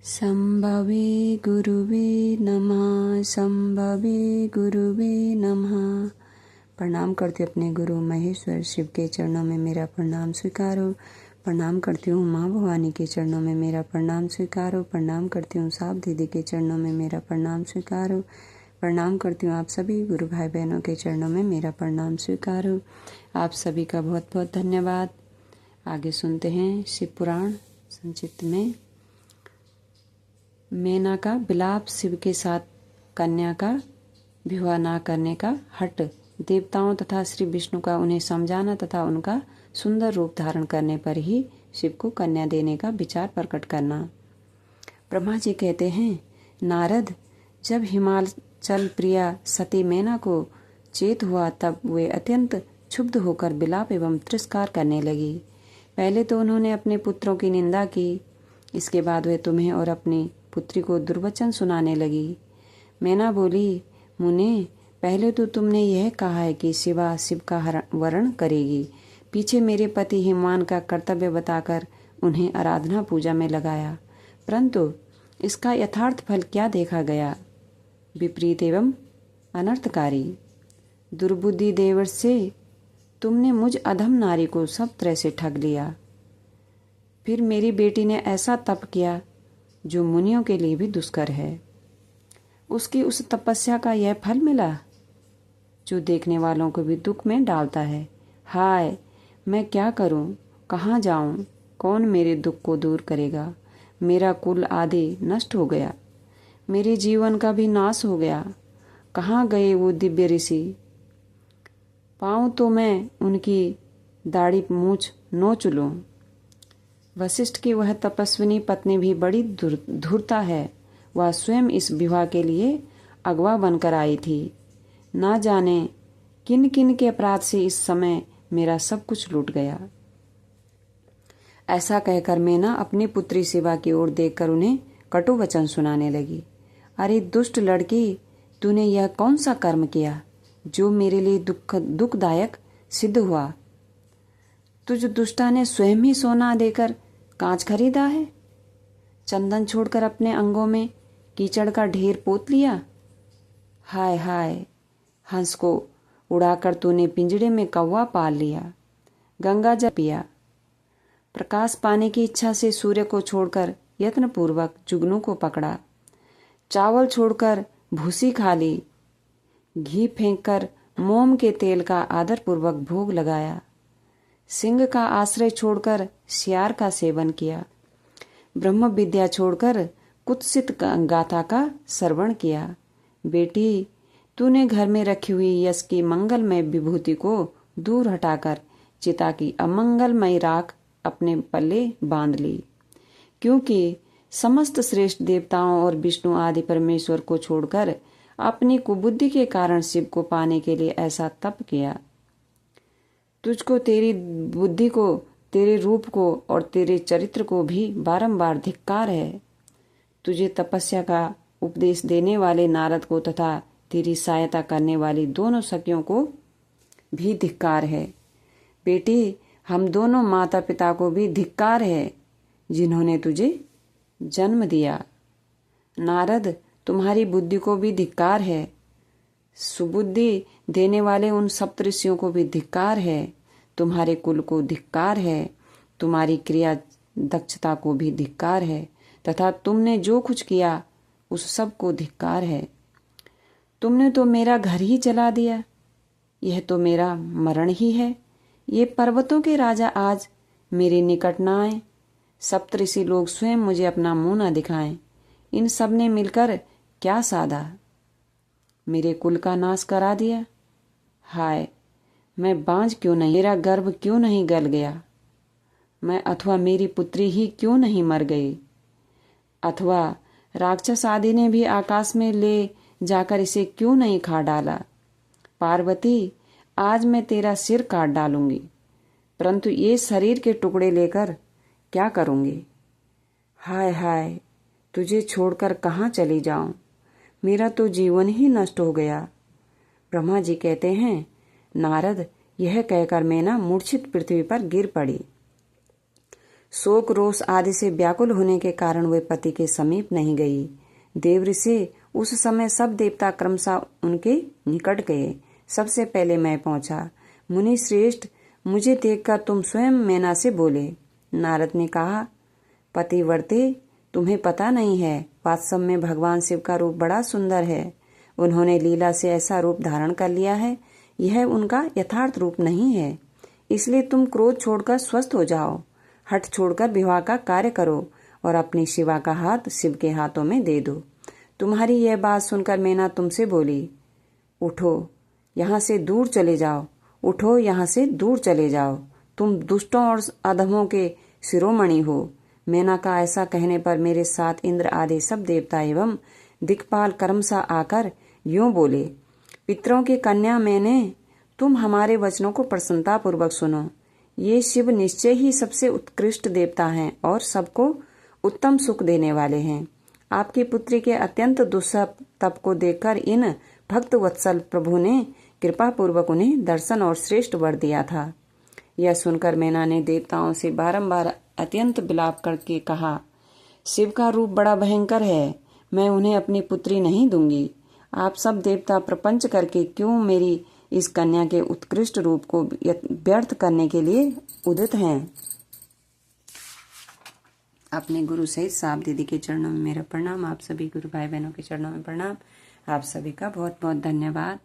संभवे गुरुवे नमः। संभवे गुरुवे नमः। प्रणाम करती हूँ अपने गुरु महेश्वर शिव के चरणों में मेरा प्रणाम स्वीकारो। प्रणाम करती हूँ माँ भवानी के चरणों में मेरा प्रणाम स्वीकारो। प्रणाम करती हूँ साप दीदी के चरणों में मेरा प्रणाम स्वीकारो। प्रणाम करती हूँ आप सभी गुरु भाई बहनों के चरणों में मेरा प्रणाम स्वीकारो। आप सभी का बहुत बहुत धन्यवाद। आगे सुनते हैं शिव पुराण संक्षिप्त में। मैना का विलाप, शिव के साथ कन्या का विवाह न करने का हठ, देवताओं तथा श्री विष्णु का उन्हें समझाना तथा उनका सुंदर रूप धारण करने पर ही शिव को कन्या देने का विचार प्रकट करना। ब्रह्मा जी कहते हैं, नारद, जब हिमाचल प्रिया सती मैना को चेत हुआ तब वे अत्यंत क्षुब्ध होकर विलाप एवं तिरस्कार करने लगी। पहले तो उन्होंने अपने पुत्रों की निंदा की, इसके बाद वे तुम्हें और अपनी पुत्री को दुर्वचन सुनाने लगी। मैना बोली, मुने, पहले तो तुमने यह कहा है कि शिवा शिव का वरण करेगी, पीछे मेरे पति हिमवान का कर्तव्य बताकर उन्हें आराधना पूजा में लगाया, परंतु इसका यथार्थ फल क्या देखा गया? विपरीत एवं अनर्थकारी। दुर्बुद्धि देवर्ष से तुमने मुझ अधम नारी को सब तरह से ठग लिया। फिर मेरी बेटी ने ऐसा तप किया जो मुनियों के लिए भी दुष्कर है। उसकी उस तपस्या का यह फल मिला जो देखने वालों को भी दुख में डालता है। हाय, मैं क्या करूं? कहाँ जाऊं? कौन मेरे दुख को दूर करेगा? मेरा कुल आदि नष्ट हो गया, मेरे जीवन का भी नाश हो गया। कहाँ गए वो दिव्य ऋषि? पाऊं तो मैं उनकी दाढ़ी मूछ नोच लूं। वशिष्ठ की वह तपस्विनी पत्नी भी बड़ी धूर्ता है। वह स्वयं इस विवाह के लिए अगवा बनकर आई थी। ना जाने किन किन के अपराध से इस समय मेरा सब कुछ लूट गया। ऐसा कहकर मैना अपनी पुत्री शिवा की ओर देखकर उन्हें कटु वचन सुनाने लगी। अरे दुष्ट लड़की, तूने यह कौन सा कर्म किया जो मेरे लिए दुखदायक सिद्ध हुआ? तुझ दुष्टा ने स्वयं ही सोना देकर कांच खरीदा है, चंदन छोड़कर अपने अंगों में कीचड़ का ढेर पोत लिया। हाय हाय, हंस को उड़ाकर तूने पिंजड़े में कौवा पाल लिया, गंगा जल पिया, प्रकाश पाने की इच्छा से सूर्य को छोड़कर यत्नपूर्वक जुगनू को पकड़ा, चावल छोड़कर भूसी खा ली, घी फेंककर मोम के तेल का आदरपूर्वक भोग लगाया, सिंह का आश्रय छोड़कर सियार का सेवन किया, ब्रह्म विद्या छोड़कर कुत्सित गाथा का श्रवण किया। बेटी, तूने घर में रखी हुई यश की मंगलमय विभूति को दूर हटाकर चिता की अमंगलमय राख अपने पल्ले बांध ली, क्योंकि समस्त श्रेष्ठ देवताओं और विष्णु आदि परमेश्वर को छोड़कर अपनी कुबुद्धि के कारण शिव को पाने के लिए ऐसा तप किया। तुझको, तेरी बुद्धि को, तेरे रूप को और तेरे चरित्र को भी बारंबार धिक्कार है। तुझे तपस्या का उपदेश देने वाले नारद को तथा तेरी सहायता करने वाली दोनों सखियों को भी धिक्कार है। बेटी, हम दोनों माता पिता को भी धिक्कार है जिन्होंने तुझे जन्म दिया। नारद, तुम्हारी बुद्धि को भी धिक्कार है। सुबुद्धि देने वाले उन सप्तऋषियों को भी धिक्कार है। तुम्हारे कुल को धिक्कार है। तुम्हारी क्रिया दक्षता को भी धिक्कार है तथा तुमने जो कुछ किया उस सब को धिक्कार है। तुमने तो मेरा घर ही जला दिया, यह तो मेरा मरण ही है। ये पर्वतों के राजा आज मेरे निकट न आए, सप्तऋषि लोग स्वयं मुझे अपना मुंह न दिखाएं। इन सब ने मिलकर क्या साधा? मेरे कुल का नाश करा दिया। हाय, मैं बांझ क्यों नहीं, मेरा गर्भ क्यों नहीं गल गया? मैं अथवा मेरी पुत्री ही क्यों नहीं मर गई? अथवा राक्षस आदि ने भी आकाश में ले जाकर इसे क्यों नहीं खा डाला? पार्वती, आज मैं तेरा सिर काट डालूंगी, परंतु ये शरीर के टुकड़े लेकर क्या करूंगी? हाय हाय, तुझे छोड़कर कहाँ चली जाऊं? मेरा तो जीवन ही नष्ट हो गया। ब्रह्मा जी कहते हैं, नारद, यह कहकर मैना मूर्छित पृथ्वी पर गिर पड़ी। शोक रोष आदि से व्याकुल होने के कारण वे पति के समीप नहीं गई। देवऋषि उस समय सब देवता क्रमशः उनके निकट गए। सबसे पहले मैं पहुंचा। मुनि श्रेष्ठ, मुझे देखकर तुम स्वयं मैना से बोले। नारद ने कहा, पतिव्रते, तुम्हें पता नहीं है, वास्तव में भगवान शिव का रूप बड़ा सुंदर है। उन्होंने लीला से ऐसा रूप धारण कर लिया है, यह उनका यथार्थ रूप नहीं है। इसलिए तुम क्रोध छोड़कर स्वस्थ हो जाओ, हठ छोड़कर विवाह का कार्य करो और अपनी शिवा का हाथ शिव के हाथों में दे दो। तुम्हारी यह बात सुनकर मैना तुमसे बोली, उठो यहाँ से दूर चले जाओ, उठो यहाँ से दूर चले जाओ, तुम दुष्टों और अधमों के शिरोमणि हो। मैना का ऐसा कहने पर मेरे साथ इंद्र आदि सब देवता एवं दिक्पाल क्रमशः आकर यूं बोले, पितरों की कन्या मैंने, तुम हमारे वचनों को प्रसन्नता पूर्वक सुनो। ये शिव निश्चय ही सबसे उत्कृष्ट देवता हैं और सबको उत्तम सुख देने वाले हैं। आपकी पुत्री के अत्यंत दुस्सह तप को देखकर इन भक्त वत्सल प्रभु ने कृपा पूर्वक उन्हें दर्शन और श्रेष्ठ वर दिया था। यह सुनकर मैना ने देवताओं से बारंबार अत्यंत विलाप करके कहा, शिव का रूप बड़ा भयंकर है, मैं उन्हें अपनी पुत्री नहीं दूंगी। आप सब देवता प्रपंच करके क्यों मेरी इस कन्या के उत्कृष्ट रूप को व्यर्थ करने के लिए उदित हैं। अपने गुरु सहित साप दीदी के चरणों में मेरा प्रणाम। आप सभी गुरु भाई बहनों के चरणों में प्रणाम। आप सभी का बहुत बहुत धन्यवाद।